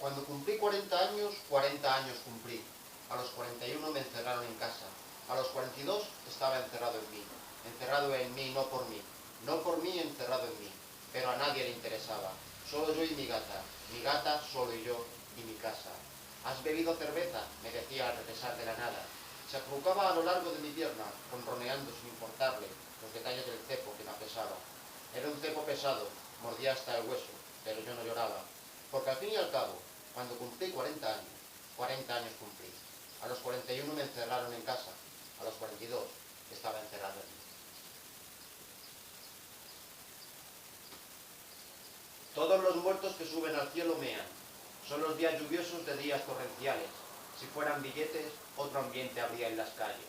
Cuando cumplí 40 años, 40 años cumplí. A los 41 me encerraron en casa. A los 42 estaba encerrado en mí. Encerrado en mí, no por mí. No por mí, encerrado en mí. Pero a nadie le interesaba. Solo yo y mi gata, solo yo y mi casa. ¿Has bebido cerveza?, me decía al regresar de la nada. Se acurrucaba a lo largo de mi pierna, ronroneando sin importarle los detalles del cepo que me apesaba. Era un cepo pesado, mordía hasta el hueso, pero yo no lloraba. Porque al fin y al cabo, cuando cumplí 40 años cumplí. A los 41 me encerraron en casa. A los 42 estaba encerrado en mí. Todos los muertos que suben al cielo mean. Son los días lluviosos de días torrenciales. Si fueran billetes, otro ambiente habría en las calles.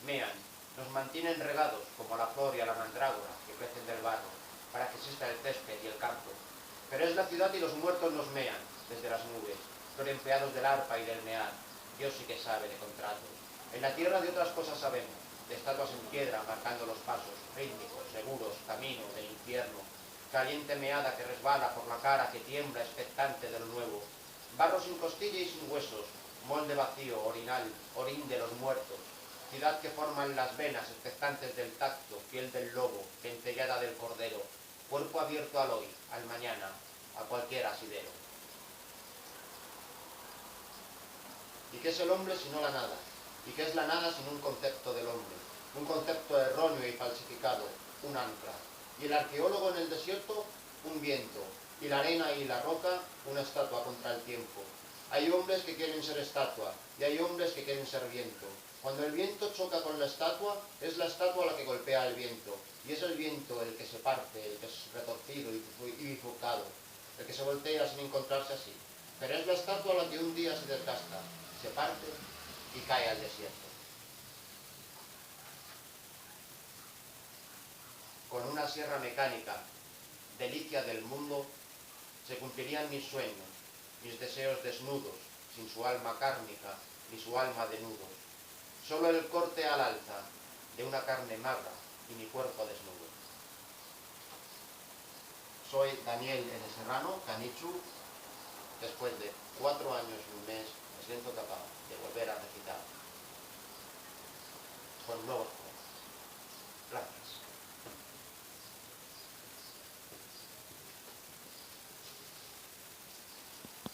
Mean, nos mantienen regados, como a la flor y a la mandrágora, que crecen del barro, para que exista el césped y el campo. Pero es la ciudad y los muertos nos mean, desde las nubes, son empleados del arpa y del mear. Dios sí que sabe de contratos. En la tierra de otras cosas sabemos, de estatuas en piedra marcando los pasos, rítmicos, seguros, camino del infierno, caliente meada que resbala por la cara que tiembla expectante de lo nuevo, barro sin costilla y sin huesos, molde vacío, orinal, orín de los muertos, ciudad que forman las venas expectantes del tacto, piel del lobo, centellada del cordero, cuerpo abierto al hoy, al mañana, a cualquier asidero. ¿Y qué es el hombre sino la nada? ¿Y qué es la nada sin un concepto del hombre? Un concepto erróneo y falsificado, un ancla. Y el arqueólogo en el desierto, un viento. Y la arena y la roca, una estatua contra el tiempo. Hay hombres que quieren ser estatua, y hay hombres que quieren ser viento. Cuando el viento choca con la estatua, es la estatua la que golpea al viento. Y es el viento el que se parte, el que es retorcido y bifurcado, el que se voltea sin encontrarse así. Pero es la estatua la que un día se desgasta, se parte y cae al desierto. Con una sierra mecánica, delicia del mundo, se cumplirían mis sueños, mis deseos desnudos, sin su alma cárnica, ni su alma de nudos. Solo el corte al alza de una carne magra y mi cuerpo desnudo. Soy Daniel N. Serrano, Canichu. Después de 4 años y un mes, me siento capaz de volver a recitar con nuevos